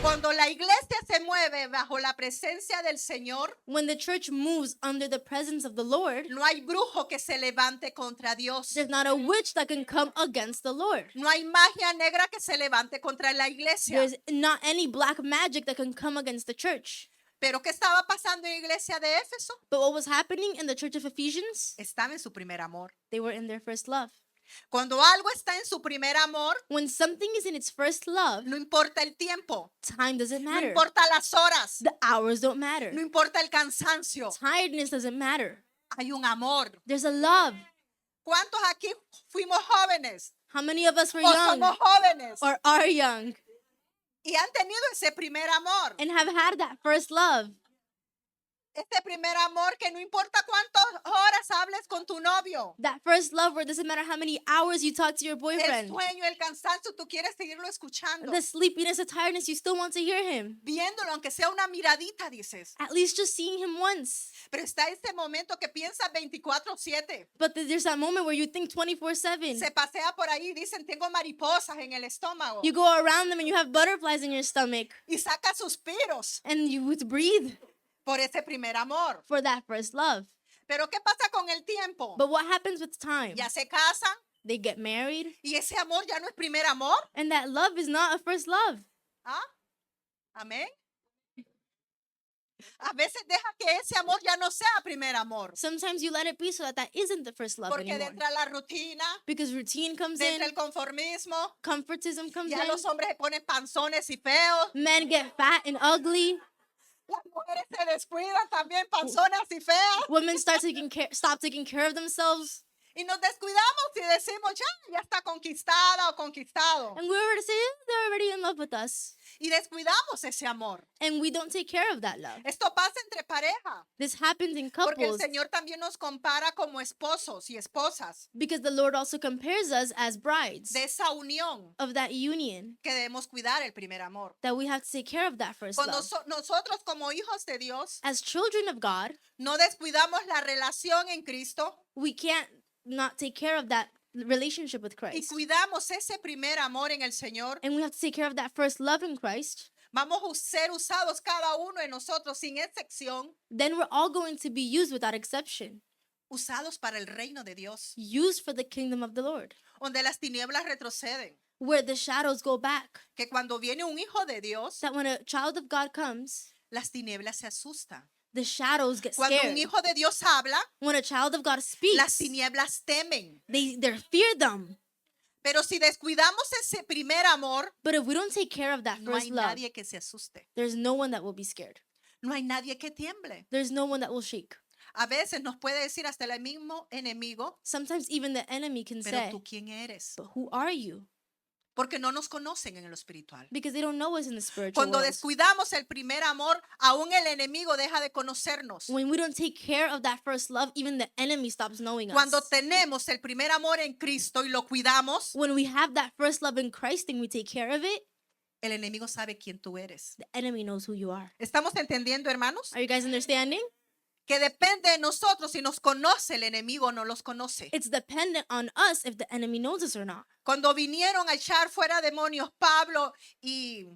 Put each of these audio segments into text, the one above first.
Cuando la iglesia se mueve bajo la presencia del Señor, when the church moves under the presence of the Lord, no hay brujo que se levante contra Dios. there's not a witch that can come against the Lord. No hay magia negra que se levante contra la iglesia. There's not any black magic that can come against the church. Pero ¿qué estaba pasando en la iglesia de Éfeso? But what was happening in the church of Ephesians? Estaba en su primer amor. They were in their first love. Cuando algo está en su primer amor, When something is in its first love, no importa el tiempo, time doesn't no matter. importa las horas, The hours don't matter. no importa el cansancio. Tiredness doesn't matter. Hay un amor. There's a love. ¿Cuántos aquí fuimos jóvenes How many of us were o young somos jóvenes or are young y han tenido ese primer amor? and have had that first love? Este primer amor que no importa cuántas horas hables con tu novio. That first love where it doesn't matter how many hours you talk to your El boyfriend. sueño, el cansancio, tú quieres seguirlo escuchando. The sleepiness, the tiredness, you still want to hear him. Viéndolo, aunque sea una miradita, dices. At least just seeing him once. Pero está ese momento que piensas 24/7. But there's that moment where you think 24/7. Se pasea por ahí y dicen, tengo mariposas en el estómago. You go around them and you have butterflies in your stomach. Y saca suspiros And you would breathe por ese primer amor. for that first love. Pero ¿qué pasa con el tiempo? But what happens with time? Ya se casan They get married. y ese amor ya no es primer amor. And that love is not a first love. ¿Ah? Amén. A veces deja que ese amor ya no sea primer amor. Sometimes you let it be so that that isn't the first love Porque anymore. dentro de la rutina, Because routine comes dentro in, del conformismo, comfortism comes ya in, los hombres se ponen panzones y feos. men get fat and ugly, Las mujeres se descuidan también panzonas y feas. women stop taking care of themselves, Y nos descuidamos y decimos, ya está conquistada o conquistado. and we were to say, they're already in love with us. Y descuidamos ese amor. And we don't take care of that love. Esto pasa entre pareja. This happens in Porque el couples Señor también nos compara como esposos y esposas because the Lord also compares us as brides de esa unión of that union, que debemos cuidar el primer amor. that we have to take care of that first Cuando love. nosotros como hijos de Dios As children of God, no descuidamos la relación en Cristo we can't not take care of that relationship with y Christ. cuidamos ese primer amor en el Señor, And we have to take care of that first love in Christ. vamos a ser usados cada uno de nosotros sin excepción, Then we're all going to be used without exception, usados para el reino de Dios, used for the kingdom of the Lord, donde las tinieblas retroceden. where the shadows go back. Que cuando viene un hijo de Dios, That when a child of God comes, las tinieblas se asustan. the shadows get Cuando un scared. hijo de Dios habla, When a child of God las speaks, tinieblas temen. they fear them. Pero si descuidamos ese primer amor, But if we don't take care of that no first hay love, nadie que se asuste. there's no one that will be scared. No hay nadie que tiemble. There's no one that will shake. A veces nos puede decir hasta el mismo enemigo, Sometimes even the enemy can pero say, tú quién eres, but who are you? porque no nos conocen en lo espiritual. Because they don't know us in the spiritual Cuando world. descuidamos el primer amor, aún el enemigo deja de conocernos. When we don't take care of that first love, even the enemy stops knowing Cuando us. tenemos el primer amor en Cristo y lo cuidamos, When we have that first love in Christ and we take care of it, el enemigo sabe quién tú eres. the enemy knows who you are. ¿Estamos entendiendo, hermanos? Are you guys understanding? Que depende de nosotros si nos conoce el enemigo o no los conoce. It's dependent on us if the enemy knows us or not. Cuando vinieron a echar fuera demonios Pablo y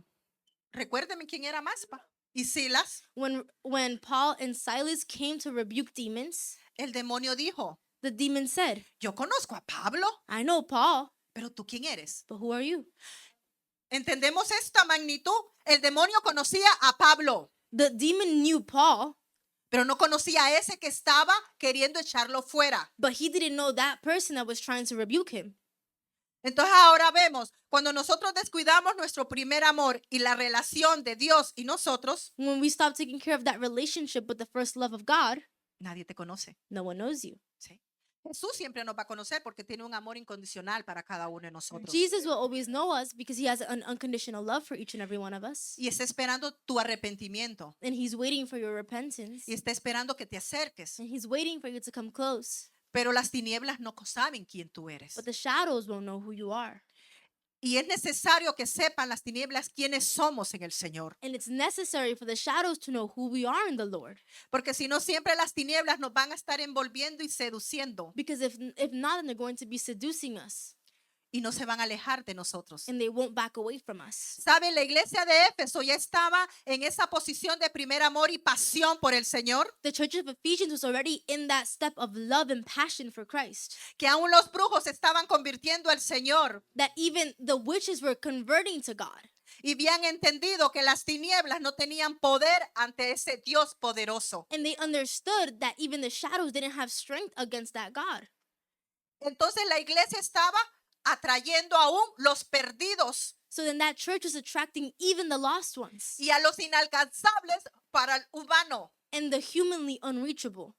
recuérdeme quién era más, y Silas, When Paul and Silas came to rebuke demons, el demonio dijo, the demon said, yo conozco a Pablo, I know Paul, pero tú quién eres. but who are you? ¿Entendemos esta magnitud? El demonio conocía a Pablo, The demon knew Paul, pero no conocía a ese que estaba queriendo echarlo fuera. but he didn't know that person that was trying to rebuke him. Entonces ahora vemos, cuando nosotros descuidamos nuestro primer amor y la relación de Dios y nosotros, When we stop taking care of that relationship with the first love of God, nadie te conoce. no one knows you. ¿Sí? Jesús siempre nos va a conocer porque tiene un amor incondicional para cada uno de nosotros. Jesus will always know us because he has an unconditional love for each and every one of us. Y está esperando tu arrepentimiento. And he's waiting for your repentance. Y está esperando que te acerques. And he's waiting for you to come close. Pero las tinieblas no saben quién tú eres. But the shadows won't know who you are. Y es necesario que sepan las tinieblas quiénes somos en el Señor. And it's necessary for the shadows to know who we are in the Lord. Porque si no, siempre las tinieblas nos van a estar envolviendo y seduciendo. Because if not, then they're going to be seducing us. y no se van a alejar de nosotros. and they won't back away from us. ¿Sabe? La iglesia de Éfeso ya estaba en esa posición de primer amor y pasión por el Señor, The church of Ephesians was already in that step of love and passion for Christ, que aún los brujos se estaban convirtiendo al Señor that even the witches were converting to God. y habían entendido que las tinieblas no tenían poder ante ese Dios poderoso. And they understood that even the shadows didn't have strength against that God. Entonces la iglesia estaba atrayendo aún los perdidos So then that church was attracting even the lost ones y a los inalcanzables para el humano. and the humanly unreachable.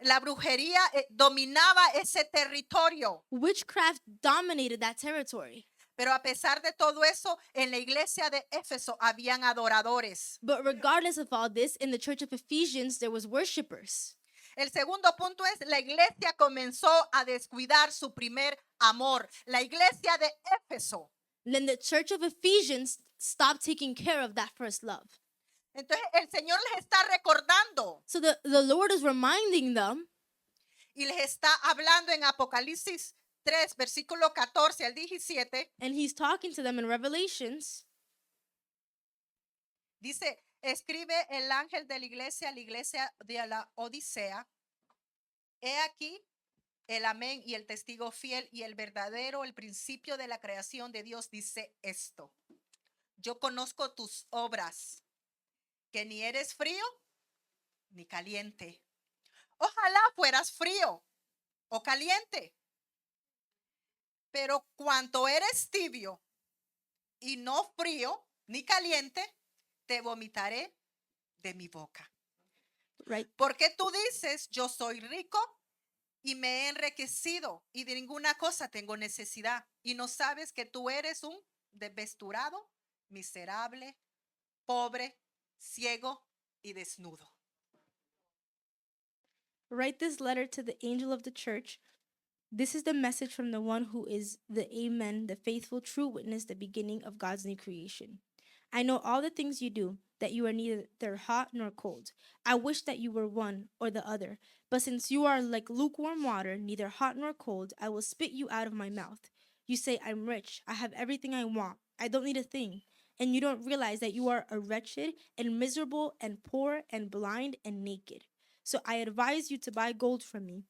La brujería dominaba ese territorio. Witchcraft dominated that territory. Pero a pesar de todo eso, en la iglesia de Éfeso habían adoradores. But regardless of all this, in the church of Ephesians, there was worshipers. El segundo punto es, la iglesia comenzó a descuidar su primer amor. La iglesia de Éfeso. Then the church of Ephesians stopped taking care of that first love. Entonces el Señor les está recordando So the Lord is reminding them, y les está hablando en Apocalipsis 3, versículo 14 al 17. and he's talking to them in Revelations. Dice, escribe el ángel de la iglesia de la Odisea. He aquí el amén y el testigo fiel y el verdadero, el principio de la creación de Dios dice esto. Yo conozco tus obras, que ni eres frío ni caliente. Ojalá fueras frío o caliente. Pero cuanto eres tibio y no frío ni caliente, te vomitaré de mi boca. Right? Porque tú dices, yo soy rico y me he enriquecido y de ninguna cosa tengo necesidad. Y no sabes que tú eres un desvesturado, miserable, pobre, ciego y desnudo. Write this letter to the angel of the church. This is the message from the one who is the Amen, the faithful, true witness, the beginning of God's new creation. I know all the things you do, that you are neither hot nor cold. I wish that you were one or the other. But since you are like lukewarm water, neither hot nor cold, I will spit you out of my mouth. You say, I'm rich, I have everything I want, I don't need a thing. And you don't realize that you are a wretched and miserable and poor and blind and naked. So I advise you to buy gold from me,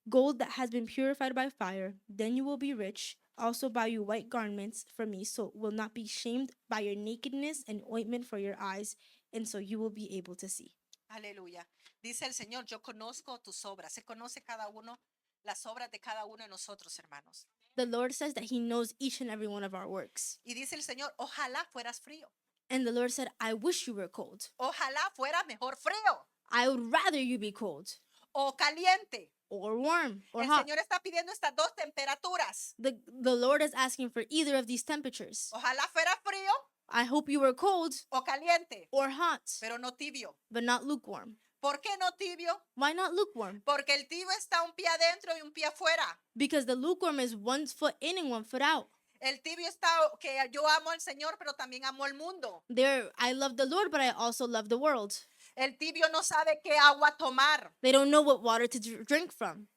gold that has been purified by fire. Then you will be rich. Also buy you white garments from me, so will not be shamed by your nakedness, and ointment for your eyes, and so you will be able to see. Aleluya. Dice el Señor, yo conozco tus obras. Se conoce cada uno, las obras de cada uno de nosotros, hermanos. The Lord says that He knows each and every one of our works. Y dice el Señor, ojalá fueras frío. And the Lord said, I wish you were cold. Ojalá fuera mejor frío I would rather you be cold o caliente. or warm or El hot. Señor está pidiendo estas dos temperaturas. The Lord is asking for either of these temperatures. Ojalá fuera frío I hope you were cold o caliente, or hot, pero no tibio. but not lukewarm. ¿Por qué no tibio? Why not lukewarm? Porque el tibio está un pie adentro y un pie afuera. Because the lukewarm is 1 foot in and 1 foot out. El tibio está que yo amo al Señor, pero también amo al mundo. There, I love the Lord, but I also love the world. El tibio no sabe qué agua tomar They don't know what water to drink from,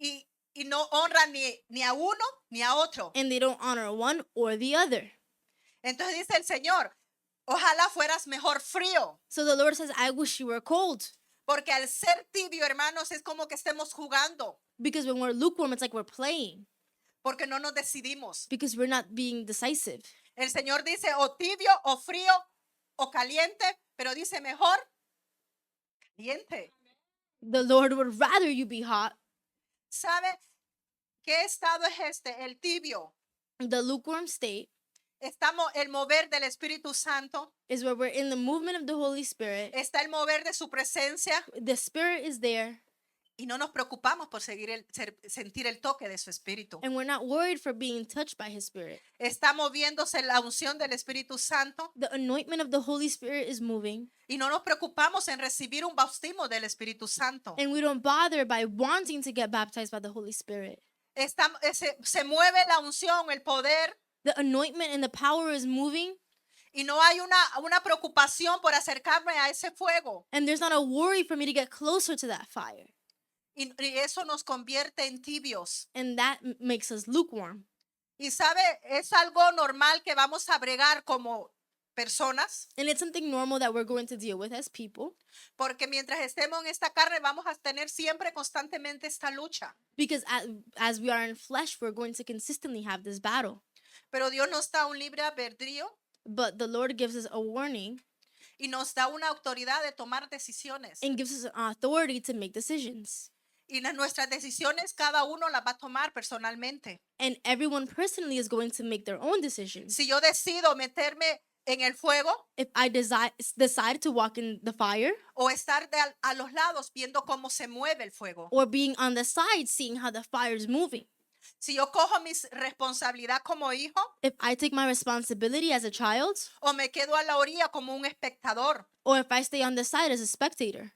y no honra ni a uno ni a otro. and they don't honor one or the other. Entonces dice el Señor, ojalá fueras mejor frío. So the Lord says, I wish you were cold. Porque al ser tibio, hermanos, es como que estemos jugando. Because when we're lukewarm, it's like we're playing. Porque no nos decidimos. Because we're not being decisive. El Señor dice o tibio o frío o caliente, pero dice mejor caliente. The Lord would rather you be hot. ¿Sabe qué estado es este? El tibio. The lukewarm state Estamos el mover del Espíritu Santo. is where we're in the movement of the Holy Spirit. Está el mover de su presencia The Spirit is there, y no nos preocupamos por sentir el toque de su Espíritu. and we're not worried for being touched by His Spirit. Está moviéndose la unción del Espíritu Santo The anointment of the Holy Spirit is moving, y no nos preocupamos en recibir un bautismo del Espíritu Santo. and we don't bother by wanting to get baptized by the Holy Spirit. Se mueve la unción, el poder The anointment and the power is moving, y no hay una preocupación por acercarme a ese fuego. and there's not a worry for me to get closer to that fire. Y eso nos convierte en tibios. And that makes us lukewarm. Y sabe, es algo normal que vamos a bregar como personas, And it's something normal that we're going to deal with as people. porque mientras estemos en esta carne vamos a tener siempre constantemente esta lucha. Because as we are in flesh, we're going to consistently have this battle. Pero Dios nos da un libre albedrío But the Lord gives us a warning y nos da una autoridad de tomar decisiones. and gives us an authority to make decisions. Y nuestras decisiones cada uno las va a tomar personalmente. And everyone personally is going to make their own decisions. Si yo decido meterme en el fuego If I decide to walk in the fire o estar a los lados viendo cómo se mueve el fuego. or being on the side seeing how the fire is moving, Si yo cojo mi responsabilidad como hijo if I take my responsibility as a child o me quedo a la orilla como un espectador. or if I stay on the side as a spectator.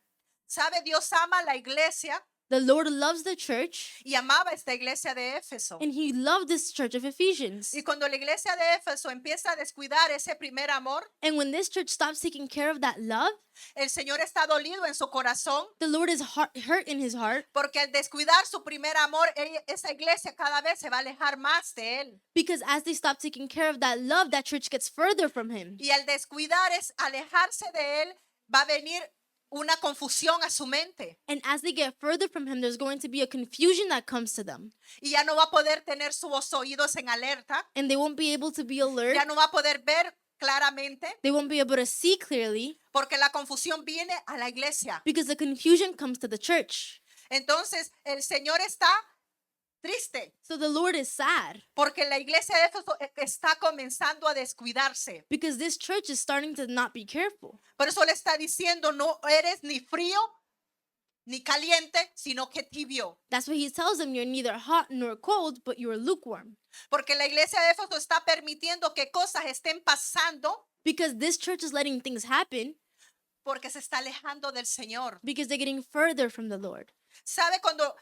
¿Sabe? Dios ama la iglesia The Lord loves the church y amaba esta iglesia de Éfeso. and he loved this church of Ephesians. Y cuando la iglesia de Éfeso empieza a descuidar ese primer amor, And when this church stops taking care of that love, el Señor está dolido en su corazón the Lord is hurt in his heart porque al descuidar su primer amor, esa iglesia cada vez se va a alejar más de Él. because as they stop taking care of that love, that church gets further from him. Y al descuidar es alejarse de Él, va a venir una confusión a su mente. And as they get further from him, there's going to be a confusion that comes to them. Y ya no va a poder tener sus oídos en alerta, And they won't be able to be alert. ya no va a poder ver claramente, They won't be able to see clearly porque la confusión viene a la iglesia. because the confusion comes to the church. Entonces el Señor está triste So the Lord is sad porque la iglesia de Éfeso está comenzando a descuidarse. because this church is starting to not be careful. Por eso le está diciendo, no eres ni frío ni caliente, sino que tibio. That's why he tells them you're neither hot nor cold, but you're lukewarm. Porque la iglesia de Éfeso está permitiendo que cosas estén pasando Because this church is letting things happen porque se está alejando del Señor. because they're getting further from the Lord. ¿Sabe cuando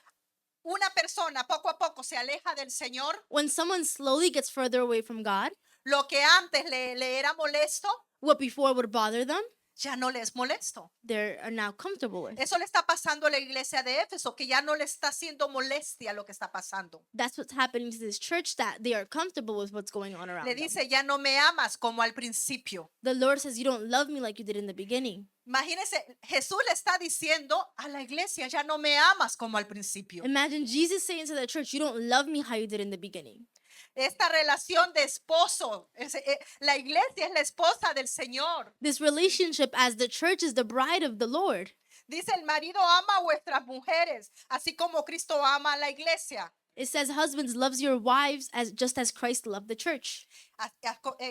una persona poco a poco se aleja del Señor? When someone slowly gets further away from God, Lo que antes le era molesto, what before would bother them, ya no le es molesto. they are now comfortable with. Eso le está pasando a la iglesia de Éfeso, que ya no le está haciendo molestia lo que está pasando. That's what's happening to this church, that they are comfortable with what's going on around Le them. dice, ya no me amas como al principio. The Lord says, you don't love me like you did in the beginning. Imagínense, Jesús le está diciendo a la iglesia, ya no me amas como al principio. Imagine Jesus saying to the church, you don't love me how you did in the beginning. Esta relación de esposo, la iglesia es la esposa del Señor. This relationship as the church is the bride of the Lord. Dice, el marido ama a vuestras mujeres, así como Cristo ama a la iglesia. It says, husbands, loves your wives as just as Christ loved the church,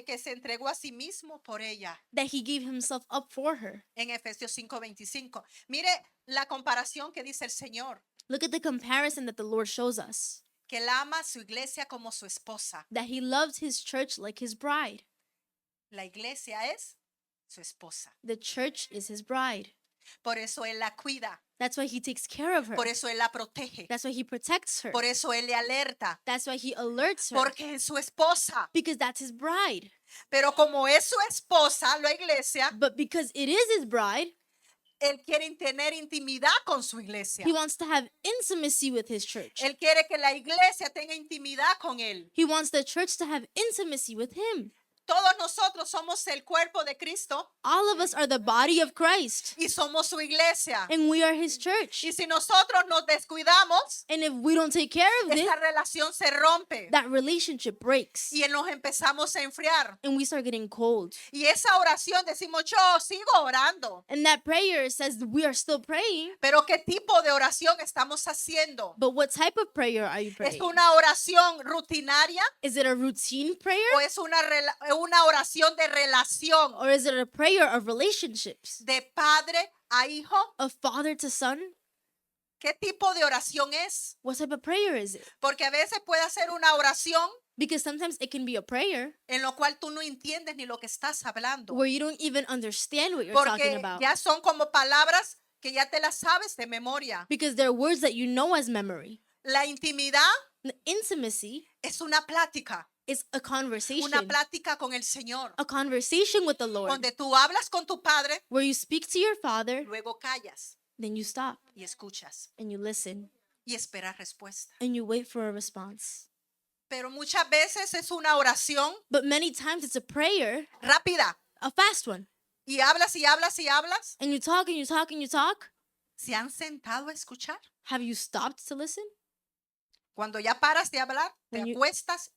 Que se entregó a sí mismo por ella. that he gave himself up for her. En Efesios 5:25. Mire la comparación que dice el Señor, Look at the comparison that the Lord shows us, que él ama a su iglesia como su esposa. that he loves his church like his bride. La iglesia es su esposa. The church is his bride. Por eso él la cuida, That's why he takes care of her. por eso él la protege, That's why he protects her. por eso él le alerta, That's why he alerts her. porque es su esposa. Because that's his bride. Pero como es su esposa, la iglesia, But because it is his bride, él quiere tener intimidad con su iglesia. he wants to have intimacy with his church. Él quiere que la iglesia tenga intimidad con él. He wants the church to have intimacy with him. Todos nosotros somos el cuerpo de Cristo All of us are the body of Christ, y somos su iglesia. and we are his church. Y si nosotros nos descuidamos, And if we don't take care of it, esta relación se rompe that relationship breaks, y nos empezamos a enfriar. and we start getting cold. Y esa oración decimos, yo sigo orando. And that prayer says we are still praying, Pero ¿qué tipo de oración estamos haciendo? but what type of prayer are you ¿Es praying? una oración rutinaria Is it a routine prayer, o es una oración de relación or is it a prayer of relationships, de padre a hijo? of father to son? ¿Qué tipo de oración es? What type of prayer is it? Porque a veces puede ser una oración Because sometimes it can be a prayer en lo cual tú no entiendes ni lo que estás hablando. where you don't even understand what you're talking Porque about, ya son como palabras que ya te las sabes de memoria. because they're words that you know as memory. La intimidad The intimacy es una plática conversation, con el Señor, a conversation with the Lord, donde tú hablas con tu Padre, where you speak to your Father, luego callas then you stop y escuchas and you listen y esperas respuesta. and you wait for a response. Pero muchas veces es una oración But many times it's a prayer, rápida. a fast one. Y hablas y hablas y hablas. And you talk and you talk and you talk. ¿Se han sentado a escuchar? Have you stopped to listen? Cuando ya paras de hablar, te When you- acuestas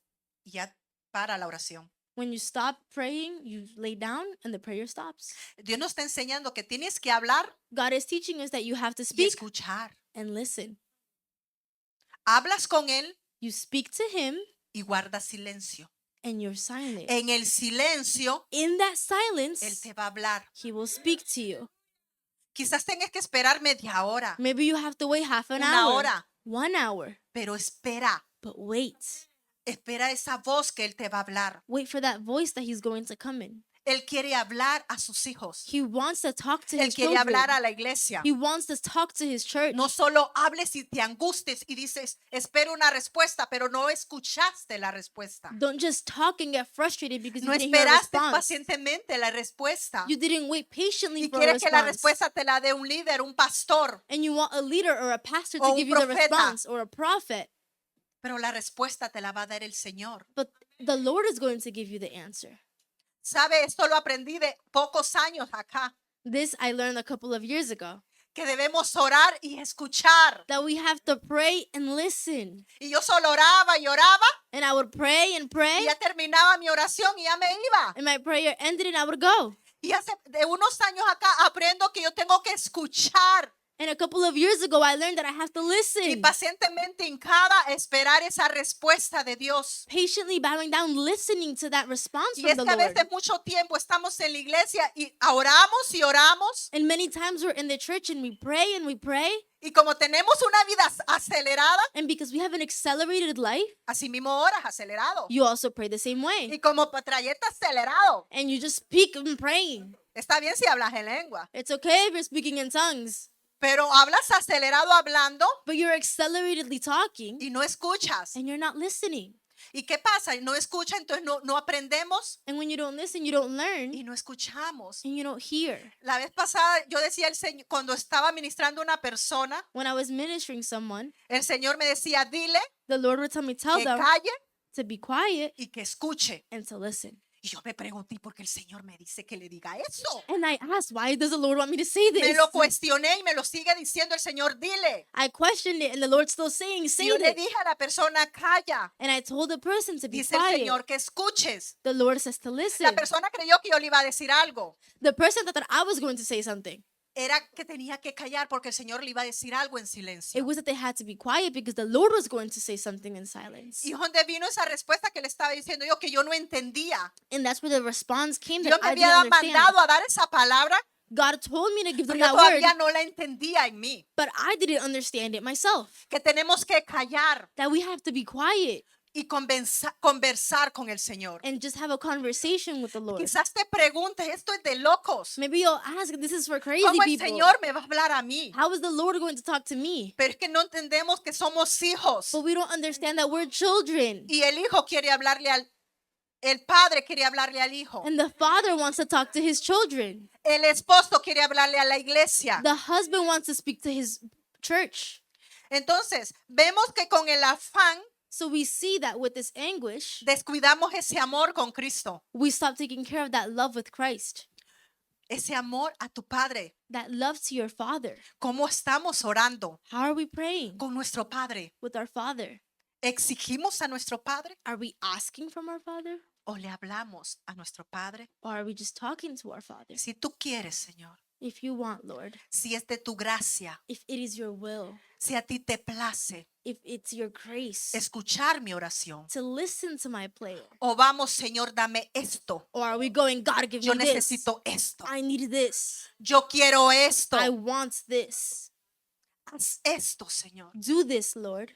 y ya para la oración. When you stop praying, you lay down and the prayer stops. Dios nos está enseñando que tienes que hablar God is teaching us that you have to y speak escuchar. and listen. Hablas con Él You speak to him y guardas silencio. and you're silent. En el silencio, In that Él silence, te va a hablar. he will speak to you. Quizás tengas que esperar media hora, Maybe you have to wait half an una hour, hora, 1 hour, pero espera. but wait. Espera esa voz que Él te va a hablar. Wait for that voice that he's going to come in. Él quiere hablar a sus hijos. He wants to talk to Él his quiere children. hablar a la iglesia. He wants to talk to his church. No solo hables y te angusties y dices, espero una respuesta, pero no escuchaste la respuesta. Don't just talk and get frustrated because you No didn't hear a esperaste response. pacientemente la respuesta. You didn't wait patiently Y for a quieres que la response. respuesta te la dé un líder, un pastor. And you want a leader or a pastor O to un give you the profeta. response or a prophet. Pero la respuesta te la va a dar el Señor. But the Lord is going to give you the answer. ¿Sabe? Esto lo aprendí de pocos años acá. This I learned a couple of years ago. Que debemos orar y escuchar. That we have to pray and listen. Y yo solo oraba y oraba. And I would pray and Y pray. ya terminaba mi oración y ya me iba. And my prayer ended and I would go. Y hace de unos años acá aprendo que yo tengo que escuchar And a couple of years ago, I learned that I have to y listen. pacientemente hincada esperar esa respuesta de Dios. Patiently bowing down, listening to that response Y from es the que a Lord. veces mucho tiempo estamos en la iglesia y oramos y oramos. And many times we're in the church and we pray and we pray. Y como tenemos una vida acelerada, And because we have an accelerated life, así mismo oras acelerado. you also pray the same way. Y como trayecto acelerado. And you just speak and praying. Está bien si hablas en lengua. It's okay if you're speaking in tongues, Pero hablas acelerado hablando but you're acceleratedly talking y no escuchas. and you're not listening. ¿Y qué pasa? No escucha, entonces no aprendemos And when you don't listen, you don't learn y no escuchamos. and you don't hear. La vez pasada yo decía al Señor, cuando estaba ministrando a una persona, When I was ministering someone, el Señor me decía, dile the Lord would tell me, tell que them calle to be quiet y que escuche. and to listen. Y yo me pregunté, ¿por qué el Señor me dice que le diga eso? And I asked, why does the Lord want me to say Me this? lo cuestioné y me lo sigue diciendo el Señor, dile. I questioned it and the Lord's still saying, say Y yo le it. dije a la persona, calla. And I told the person to be Dice el quiet. Señor que escuches. The Lord says to La listen. persona creyó que yo le iba a decir algo. The person thought that I was going to say something. Era que tenía que callar porque el Señor le iba a decir algo en It silencio. was that they had to be quiet because the Lord was going to say something in silence. Y donde vino esa respuesta que le estaba diciendo yo, que yo no entendía. And that's where the response came Dios that me I didn't había understand. mandado a dar esa palabra, God told me to give them pero yo that word, todavía no la entendía en mí. but I didn't understand it myself. Que tenemos que callar That we have to be quiet y conversar con el Señor. and just have a conversation with the Lord. Quizás te preguntes, esto es de locos. Maybe you'll ask, this is for crazy ¿Cómo el people. Señor me va a hablar a mí? How is the Lord going to talk to me? Pero es que no entendemos que somos hijos. But we don't understand that we're children. Y el hijo quiere hablarle el padre quiere hablarle al hijo. And the father wants to talk to his children. El esposo quiere hablarle a la iglesia. The husband wants to speak to his church. Entonces, vemos que con el afán So we see that with this anguish, descuidamos ese amor con Cristo. we stop taking care of that love with Christ, Ese amor a tu padre. that love to your father. ¿Cómo estamos orando How are we praying con nuestro padre? with our father? ¿Exigimos a nuestro padre Are we asking from our father o le hablamos a nuestro padre? or are we just talking to our father? Si tú quieres, Señor, If you want, Lord, si es de tu gracia, if it is your will, si a ti te place if it's your grace escuchar mi oración, to listen to my prayer, o vamos, Señor, dame esto. or are we going, God, give Yo me this. necesito esto. I need this. Yo quiero esto. I want this. Haz esto, Señor. Do this, Lord.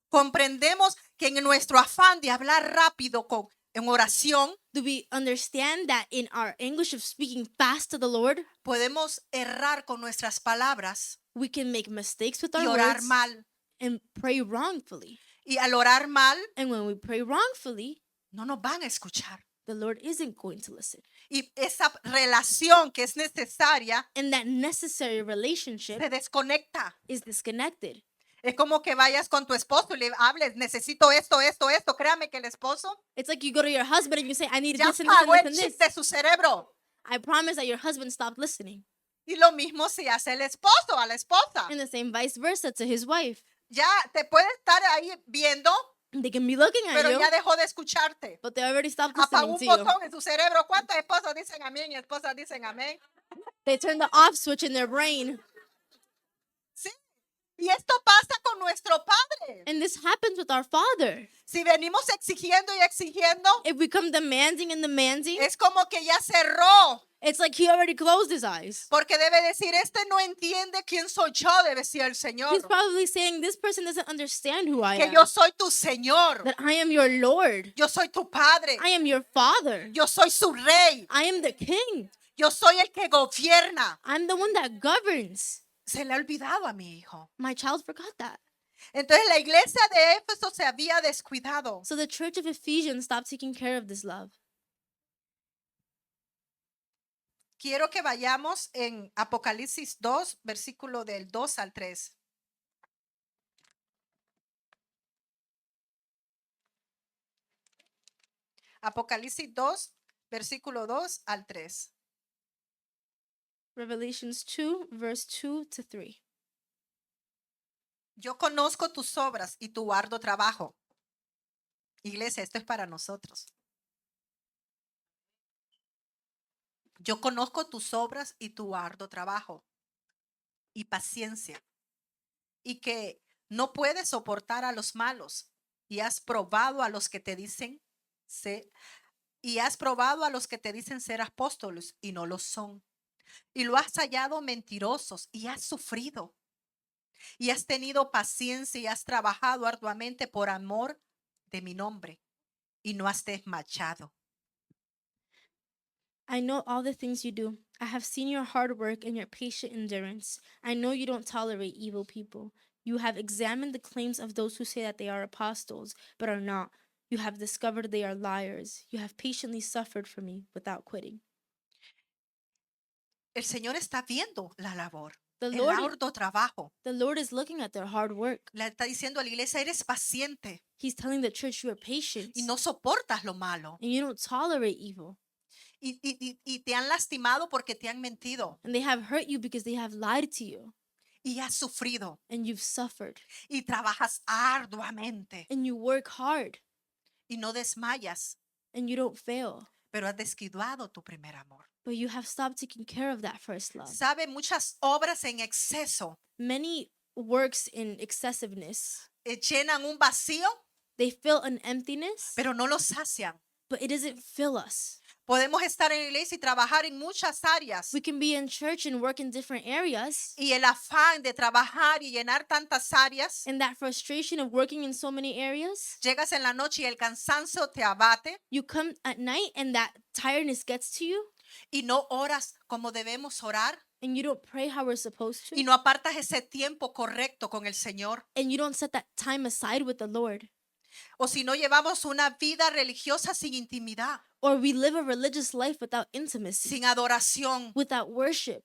Comprendemos que en nuestro afán de hablar rápido en oración, Do we understand that in our English of speaking fast to the Lord, podemos errar con nuestras palabras we can make mistakes with y our orar words mal. and pray wrongfully? Y al orar mal, And when we pray wrongfully, no nos van a escuchar. the Lord isn't going to listen. Y esa relación que es necesaria And that necessary relationship se desconecta. is disconnected. Es como que vayas con tu esposo y le hables, necesito esto, esto, esto. Créame que el esposo It's like you go to your husband and you say, I need ya this and this and apagó this el and chip this. de su cerebro. I promise that your husband stopped listening. Y lo mismo si hace el esposo a la esposa. And the same vice versa to his wife. Ya te puede estar ahí viendo, They can be looking at pero you, ya dejó de escucharte. but they already stopped Apagó listening un to you. botón en su cerebro. ¿Cuántos esposos dicen amén y esposas dicen amén? They turn the off switch in their brain. Sí. Y esto pasa con nuestro Padre. And this happens with our Father. Si venimos exigiendo y exigiendo, If we come demanding and demanding, es como que ya cerró. it's like he already closed his eyes. Porque debe decir, este no entiende quién soy yo, debe decir el Señor. He's probably saying, this person doesn't understand who I Que am. yo soy tu Señor. That I am your Lord. Yo soy tu Padre. I am your Father. Yo soy su Rey. I am the King. Yo soy el que gobierna. I'm the one that governs. Se le ha olvidado a mi hijo. My child forgot that. Entonces la iglesia de Éfeso se había descuidado. So the church of Ephesians stopped taking care of this love. Quiero que vayamos en Apocalipsis 2, versículo del 2 al 3. Apocalipsis 2, versículo 2 al 3. Revelations 2, verse 2 to 3. Yo conozco tus obras y tu arduo trabajo. Iglesia, esto es para nosotros. Yo conozco tus obras y tu arduo trabajo y paciencia, y que no puedes soportar a los malos, y has probado a los que te dicen ser apóstoles y no lo son, y lo has hallado mentirosos y has sufrido, y has tenido paciencia y has trabajado arduamente por amor de mi nombre, y no has desmayado. I know all the things you do. I have seen your hard work and your patient endurance. I know you don't tolerate evil people. You have examined the claims of those who say that they are apostles, but are not. You have discovered they are liars. You have patiently suffered for me without quitting. El Señor está viendo la labor, The el Lord, arduo trabajo. the Lord is looking at their hard work. Le está diciendo a la iglesia, eres paciente He's telling the church you are patient y no soportas lo malo. and you don't tolerate evil. Y te han lastimado porque te han mentido And they have hurt you because they have lied to you y has sufrido and you've suffered y trabajas arduamente and you work hard y no desmayas, and you don't fail. pero has descuidado tu primer amor. But you have stopped taking care of that first love. Sabe, muchas obras en exceso Many works in excessiveness, llenan un vacío, they fill an emptiness, pero no lo sacian. but it doesn't fill us. Podemos estar en la iglesia y trabajar en muchas áreas. We can be in church and work in different areas, Y el afán de trabajar y llenar tantas áreas, and that frustration of working in so many areas, llegas en la noche y el cansancio te abate you come at night and that tiredness gets to you, y no oras como debemos orar and you don't pray how we're supposed to, y no apartas ese tiempo correcto con el Señor. and you don't set that time aside with the Lord. O si no llevamos una vida religiosa sin intimidad, Or we live a religious life without intimacy, sin adoración, without worship.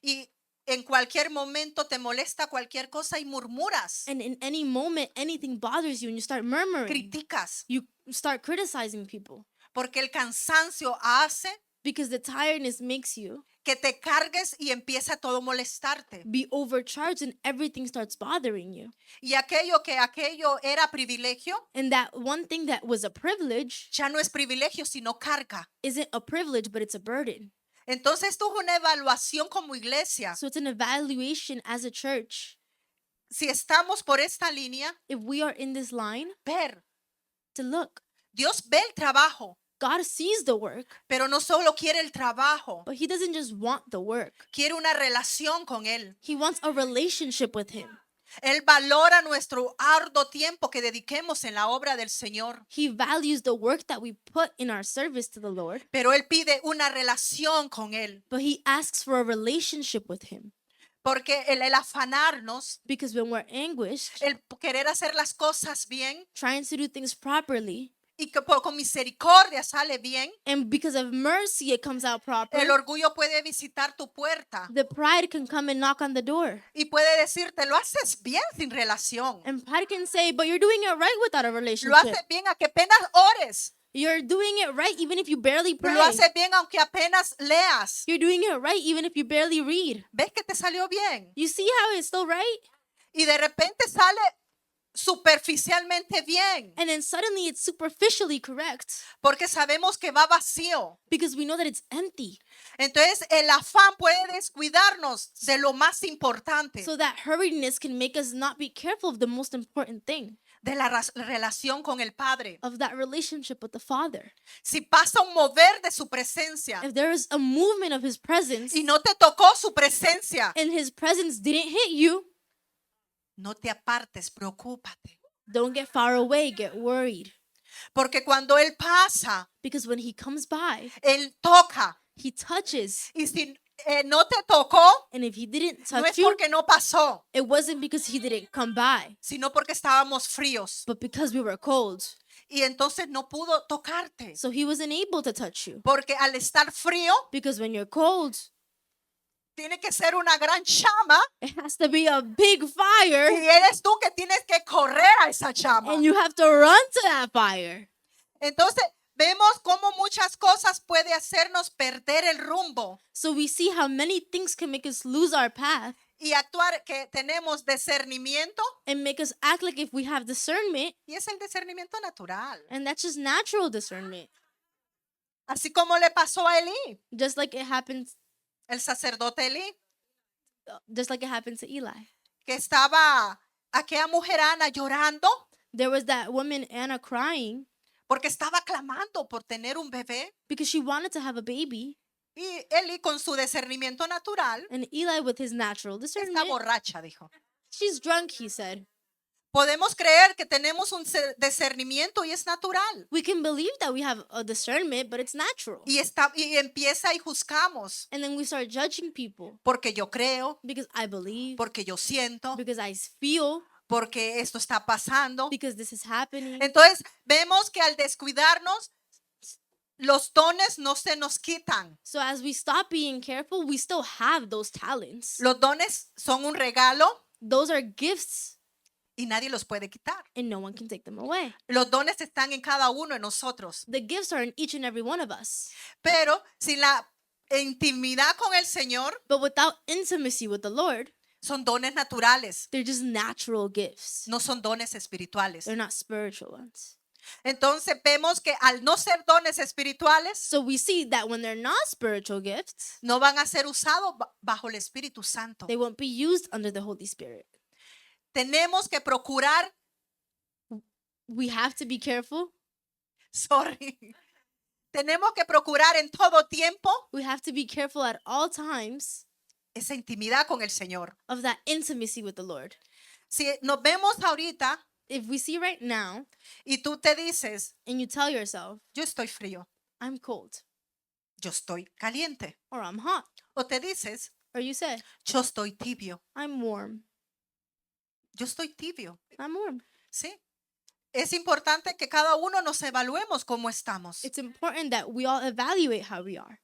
y en cualquier momento te molesta cualquier cosa y murmuras, And in any moment, anything bothers you and you start murmuring. criticas, You start criticizing people porque el cansancio hace because the tiredness makes you que te cargues y empieza todo a molestarte. be overcharged and everything starts bothering you. Y aquello era privilegio, And that one thing that was a privilege ya no es privilegio, sino carga. isn't a privilege, but it's a burden. Entonces esto es una evaluación como iglesia. So it's an evaluation as a church. Si estamos por esta línea, If we are in this line, ver, to look, Dios ve el trabajo, God sees the work, pero no solo quiere el trabajo, but He doesn't just want the work. quiere una relación con Él. He wants a relationship with Him. Él valora nuestro arduo tiempo que dediquemos en la obra del Señor, He values the work that we put in our service to the Lord, pero Él pide una relación con Él, but He asks for a relationship with Him. porque el afanarnos, Because when we're anguished, el querer hacer las cosas bien, trying to do things properly, y que con misericordia sale bien, and because of mercy it comes out proper, el orgullo puede visitar tu puerta the pride can come and knock on the door. y puede decirte, lo haces bien sin relación. And pride can say, but you're doing it right without a Lo relationship. haces bien a que apenas ores. You're doing it right even if you barely pray. Lo haces bien aunque apenas leas. You're doing it right even if you barely read. ¿Ves que te salió bien? You see how it's still right? Y de repente sale superficialmente bien, And then suddenly it's superficially correct porque sabemos que va vacío. because we know that it's empty. Entonces el afán puede descuidarnos de lo más importante, So that hurriedness can make us not be careful of the most important thing, de la relación con el Padre. of that relationship with the Father. Si pasa un mover de su presencia If there is a movement of His presence y no te tocó su presencia, and His presence didn't hit you, no te apartes, preocúpate. don't get far away, get worried. Porque cuando Él pasa, Because when He comes by, Él toca. He touches. Y si no te tocó, And if He didn't no touch es you, porque no pasó, it wasn't because He didn't come by, sino porque estábamos fríos. but because we were cold. Y entonces no pudo tocarte. So He wasn't able to touch you. Porque al estar frío, Because when you're cold, tiene que ser una gran llama. it has to be a big fire, Y eres tú que tienes que correr a esa llama. and you have to run to that fire. Entonces, vemos cómo muchas cosas puede hacernos perder el rumbo So we see how many things can make us lose our path y actuar que tenemos discernimiento. and make us act like if we have discernment, Y es el discernimiento natural. and that's just natural discernment. Así como le pasó a Elí, Just like it happens, el sacerdote Elí, just like it happened to Eli. que estaba aquella mujer Ana llorando There was that woman Anna crying porque estaba clamando por tener un bebé. because she wanted to have a baby, Y Elí con su discernimiento natural, and Eli with his natural está discernment, borracha, dijo. she's drunk, he said. Podemos creer que tenemos un discernimiento y es natural. We can believe that we have a discernment, but it's natural. Y empieza y juzgamos. And then we start judging people Porque yo creo, because I believe, porque yo siento, because I feel, porque esto está pasando. because this is happening. Entonces vemos que al descuidarnos, los dones no se nos quitan. So as we stop being careful, we still have those talents. Los dones son un regalo Those are gifts, y nadie los puede quitar. and no one can take them away. Los dones están en cada uno de nosotros. The gifts are in each and every one of us. Pero sin la intimidad con el Señor, But without intimacy with the Lord, son dones naturales, they're just natural gifts. no son dones espirituales. They're not spiritual ones. Entonces vemos que al no ser dones espirituales, So we see that when they're not spiritual gifts, no van a ser usados bajo el Espíritu Santo. they won't be used under the Holy Spirit. Tenemos que procurar, We have to be careful. sorry, tenemos que procurar en todo tiempo We have to be careful at all times esa intimidad con el Señor. of that intimacy with the Lord. Si nos vemos ahorita If we see right now y tú te dices, and you tell yourself, yo estoy frío, I'm cold yo estoy caliente. or I'm hot, O te dices, or you say, yo estoy tibio, I'm warm, yo estoy tibio. I'm warm. ¿Sí? Es importante que cada uno nos evaluemos cómo estamos. It's important that we all evaluate how we are.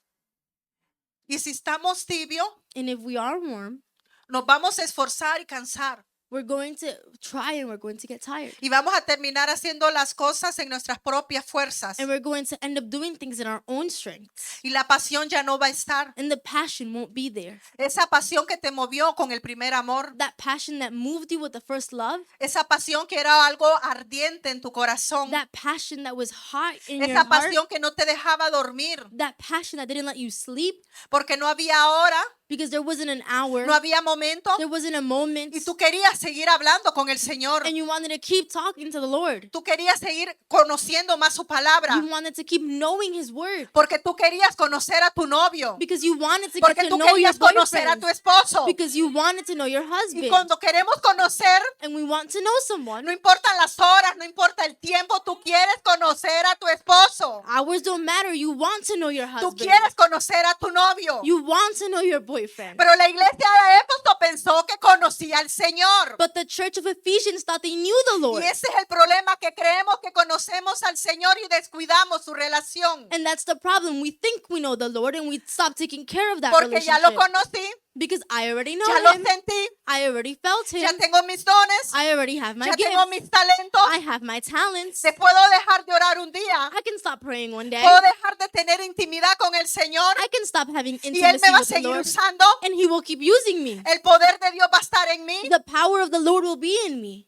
Y si estamos tibio, And if we are warm, nos vamos a esforzar y cansar. we're going to try and we're going to get tired. Y vamos a terminar haciendo las cosas en nuestras propias fuerzas. And we're going to end up doing things in our own strengths. Y la pasión ya no va a estar. And the passion won't be there. Esa pasión que te movió con el primer amor. That passion that moved you with the first love, Esa pasión que era algo ardiente en tu corazón. that passion that was hot in your Esa heart, pasión que no te dejaba dormir. that passion that didn't let you sleep Porque no había hora, because there wasn't an hour, no había momento. there wasn't a moment, Y tú querías seguir hablando con el Señor. and you wanted to keep talking to the Lord. Tú querías seguir conociendo más su palabra. You wanted to keep knowing His word Porque tú querías conocer a tu novio. because you wanted to get Porque to tú know your querías conocer a boyfriend, tu esposo. because you wanted to know your Y husband. cuando queremos conocer, And we want to know someone. no importan las horas, no importa el tiempo, tú quieres conocer a tu esposo. Hours don't matter. You want to know your Tú husband. quieres conocer a tu novio. You want to know your boyfriend. Pero la iglesia de Éfeso pensó que conocía al Señor. But the church of Ephesians thought they knew the Lord. Y ese es el problema, que creemos que conocemos al Señor y descuidamos su relación. And that's the problem. We think we know the Lord and we stop taking care of that Porque ya lo relationship. conocí, Because I already know ya lo him. sentí, I already felt him. ya tengo mis dones, I already have my ya gifts. tengo mis talentos. I have my talents. Te puedo dejar de orar un día. I can stop praying one day. Puedo dejar de tener intimidad con el Señor I can stop having y Él intimacy me va a with the seguir Lord. usando. And he will keep using me. El poder de Dios va a estar en mí. The power of the Lord will be in me.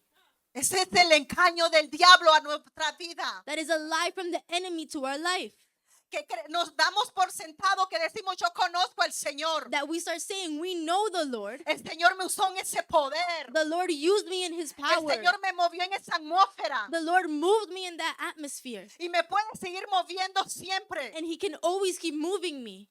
Ese es el engaño del diablo a nuestra vida. That is a lie from the enemy to our life. Que nos damos por sentado, que decimos yo conozco al Señor. That we start saying we know the Lord. El Señor me usó en ese poder. The Lord used me in his El power. Señor me movió en esa atmósfera. The Lord moved me in that atmosphere. Y me puede seguir moviendo siempre. And he can always keep moving me.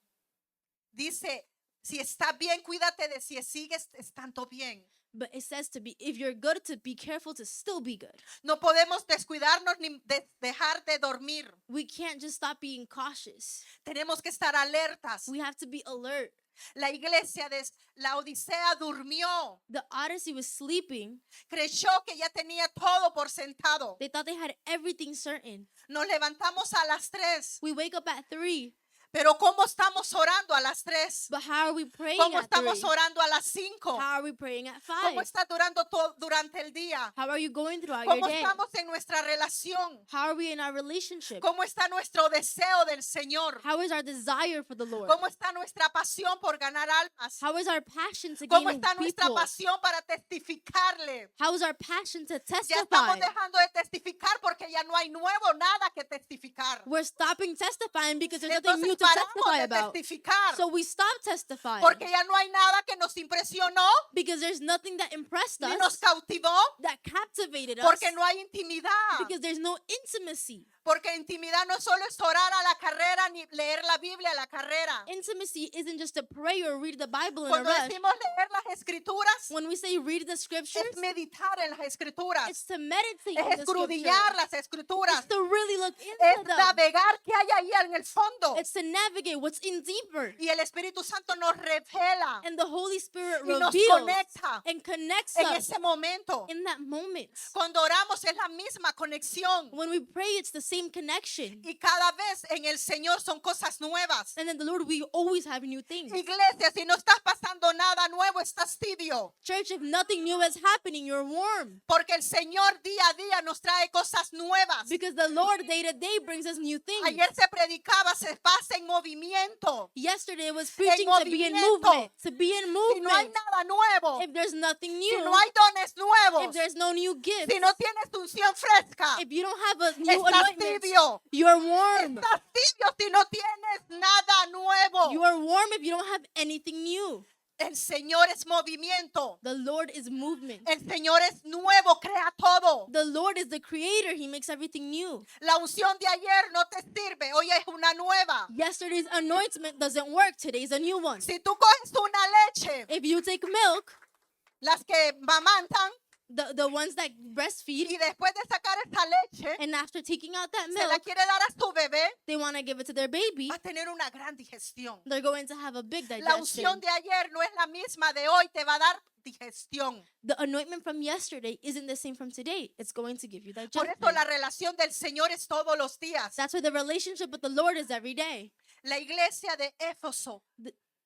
Dice, si está bien, cuídate de si sigues estando bien. But it says to be, if you're good, to be careful to still be good. No podemos descuidarnos ni dejar de dormir. We can't just stop being cautious. Tenemos que estar alertas. We have to be alert. La iglesia de la Odisea durmió. The Odyssey was sleeping. Creyó que ya tenía todo por sentado. They thought they had everything certain. Nos levantamos a las 3. We wake up at 3. Pero ¿cómo estamos orando a las 3? But how are we praying ¿Cómo at estamos 3? orando a las 5? How are we praying at 5? ¿Cómo está durando todo durante el día? How are you going throughout your ¿Cómo day? estamos en nuestra relación? How are we in our relationship? ¿Cómo está nuestro deseo del Señor? How is our desire for the Lord? ¿Cómo está nuestra pasión por ganar almas? How is our passion to ¿Cómo gain está nuestra people? pasión para testificarle? How is our passion to Ya testify? estamos dejando de testificar porque ya no hay nuevo nada que testificar. We're stopping testifying because there's nothing Entonces new to paramos testify de about. testificar So we stop testifying porque ya no hay nada que nos impresionó because there's nothing that impressed ni nos us, cautivó, that captivated us, porque no hay intimidad. because there's no intimacy. Porque intimidad no solo es orar a la carrera ni leer la Biblia a la carrera. Intimacy isn't just to pray or read the Bible in a Cuando rush. decimos leer las escrituras, When we say read the scriptures, es meditar en las escrituras, it's to meditate es in the scriptures. escudriñar las escrituras, It's to really look es into them. navegar qué hay ahí en el fondo. It's to navigate what's in deeper. Y el Espíritu Santo nos revela And the Holy Spirit y nos reveals conecta and connects en us ese momento. in that moment. Cuando oramos es la misma conexión. When we pray, it's the same connection. Y cada vez en el Señor son cosas nuevas. And then the Lord, we always have new things. Iglesia, si no estás pasando nada nuevo, estás tibio. Church, if nothing new is happening, you're warm. Porque el Señor día a día nos trae cosas nuevas. Because the Lord day to day brings us new things. Ayer se predicaba, se pasa en movimiento. Yesterday was preaching to be in movimiento. movement. To be in Si no hay movement. nada nuevo, If there's nothing si new, no hay dones if nuevos, there's no new gift, si no tienes unción fresca, if you don't have a new estás anointment, tibio. you're warm. Estás tibio si no tienes nada nuevo. You are warm if you don't have anything new. El Señor es movimiento. The Lord is movement. El Señor es nuevo, crea todo. The Lord is the creator. He makes everything new. La unción de ayer no te sirve, hoy es una nueva. Yesterday's anointment doesn't work. Today's a new one. Si tú coges una leche, If you take milk, las que mamantan, the ones that breastfeed, y después de sacar esa leche, and after taking out that se la milk, quiere dar a su bebé, they want to give it to their baby, va a tener una gran digestión. they're going to have a big La unción digestion. de ayer no es la misma de hoy, te va a dar digestión. The anointment from yesterday isn't the same from today. It's going to give you Por digestion. eso la relación del Señor es todos los días. That's why the relationship with the Lord is every day. La iglesia de Éfeso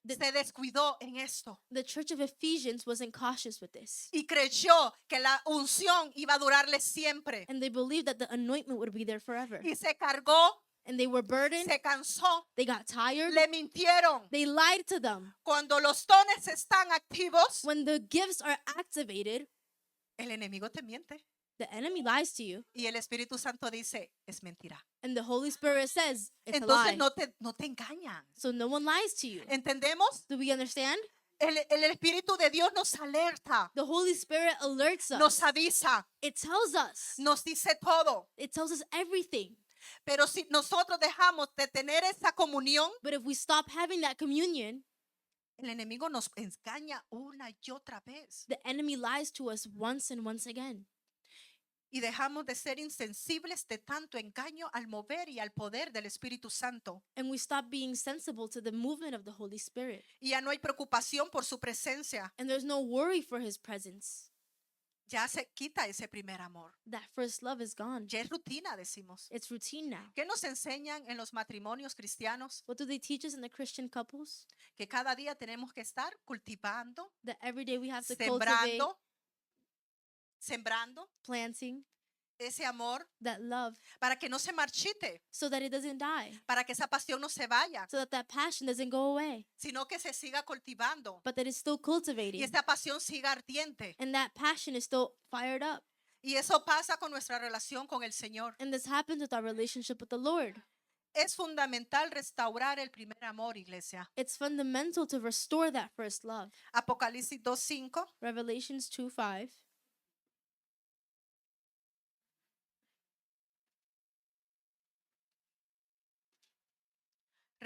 se descuidó en esto The church of Ephesians wasn't cautious with this. y creyó que la unción iba a durarle siempre. And they believed that the anointment would be there forever. Y se cargó, And they were burdened. se cansó, They got tired. le mintieron. They lied to them. Cuando los dones están activos, When the gifts are activated, el enemigo te miente. the enemy lies to you. Y el Espíritu Santo dice, es mentira. And the Holy Spirit says it's a Entonces lie. no te engañan. So no one lies to you. ¿Entendemos? Do we understand? El Espíritu de Dios nos alerta, The Holy Spirit alerts us. nos avisa, It tells us. nos dice todo. It tells us everything. Pero si nosotros dejamos de tener esa comunión, But if we stop having that communion, el enemigo nos engaña una y otra vez. the enemy lies to us once and once again. y dejamos de ser insensibles de tanto engaño al mover y al poder del Espíritu Santo. And we stop being sensible to the movement of the Holy Spirit. Y ya no hay preocupación por su presencia. And there's no worry for his presence. Ya se quita ese primer amor. That first love is gone. Ya es rutina, decimos. It's routine now. ¿Qué nos enseñan en los matrimonios cristianos? What do they teach us in the Christian couples? Que cada día tenemos que estar cultivando, That every day we have to cultivate, sembrando planting ese amor that love para que no se marchite, so that it doesn't die, para que esa pasión no se vaya, so that that passion doesn't go away, sino que se siga cultivando but that it's still y cultivating. esta pasión siga ardiente. And that passion is still fired up. Y eso pasa con nuestra relación con el Señor. And this happens with our relationship with the Lord. Es fundamental restaurar el primer amor, iglesia. It's fundamental to restore that first love. Apocalipsis 2:5. Revelations 2:5.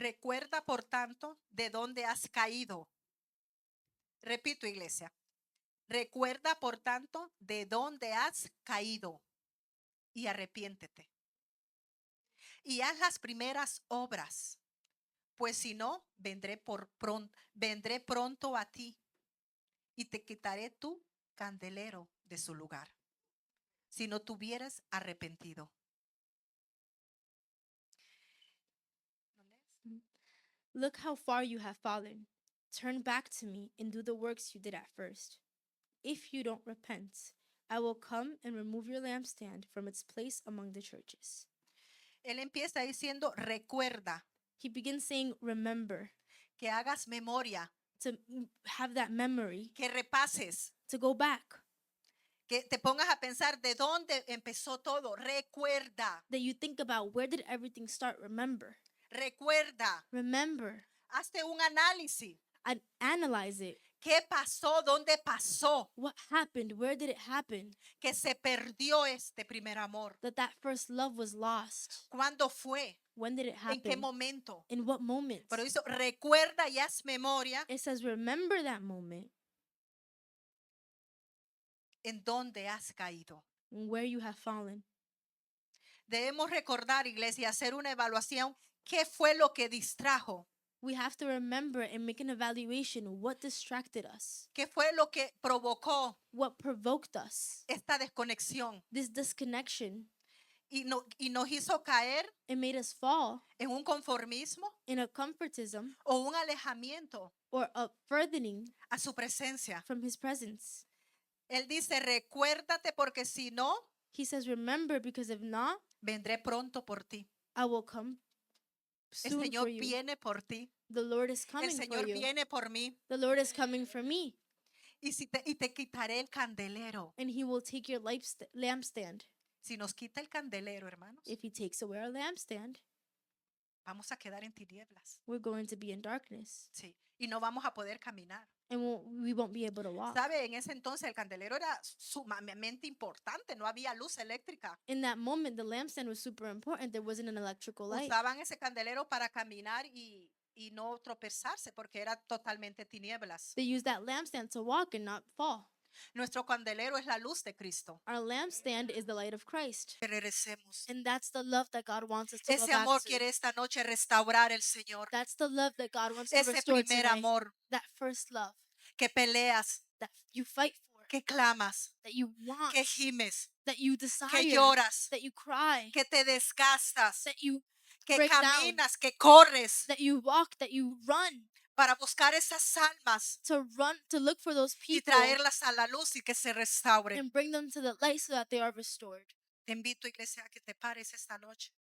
Recuerda, por tanto, de dónde has caído. Repito, iglesia. Recuerda, por tanto, de dónde has caído y arrepiéntete. Y haz las primeras obras, pues si no, vendré pronto a ti y te quitaré tu candelero de su lugar, si no te hubieras arrepentido. Look how far you have fallen. Turn back to me and do the works you did at first. If you don't repent, I will come and remove your lampstand from its place among the churches. Él empieza diciendo, recuerda, He begins saying, remember, que hagas memoria, to have that memory, que repases, to go back, que te pongas a pensar de dónde empezó todo. Recuerda, that you think about where did everything start. Remember, remember. Hazte un análisis. and analyze it. ¿Qué pasó? ¿Dónde pasó? What happened? Where did it happen? Que se perdió este primer amor. That first love was lost. ¿Cuándo fue? When did it ¿En qué happen? momento? In what moment? Pero dice, recuerda y haz memoria It says, remember that moment en dónde has caído. and where you have fallen. Debemos recordar, iglesia, hacer una evaluación. ¿Qué fue lo que distrajo? We have to remember and make an evaluation what distracted us, ¿Qué fue lo que provocó what provoked us, esta desconexión? this disconnection. Y nos hizo caer It made us fall en un conformismo in a comfortism o un alejamiento or a furthering a su presencia. from his presence. Él dice, recuérdate porque si no, He says, remember, because if not, vendré pronto por ti. I will come El soon for Señor you. viene por ti. The Lord is El coming for Señor you. viene por mí. The Lord is coming for me, Y te quitaré el candelero. and he will take your lampstand. Si nos quita el candelero, hermanos, If he takes away our lampstand, vamos a quedar en tinieblas. we're going to be in darkness, Sí. Y no vamos a poder caminar. and we won't be able to walk. ¿Sabe? En ese entonces el candelero era sumamente importante. No había luz eléctrica. In that moment, the lampstand was super important. There wasn't an electrical light. Usaban ese candelero para caminar y no tropezarse porque era totalmente tinieblas. They used that lampstand to walk and not fall. Nuestro candelero es la luz de Cristo. Our lampstand is the light of Christ. Que regresemos. And that's the love that God wants us to go Ese back amor to. quiere esta noche restaurar el Señor. That's the love that God wants to Ese restore primer tonight. amor That first love que peleas, that you fight for, que clamas, that you want, que gimes, that you desire, que lloras, that you cry, que te desgastas, that you que break down, caminas, que corres that you walk, that you run, para buscar esas almas to look for those y people traerlas a la luz y que se restauren. and bring them to the light so that they are restored. Te invito, iglesia, a que te pares esta noche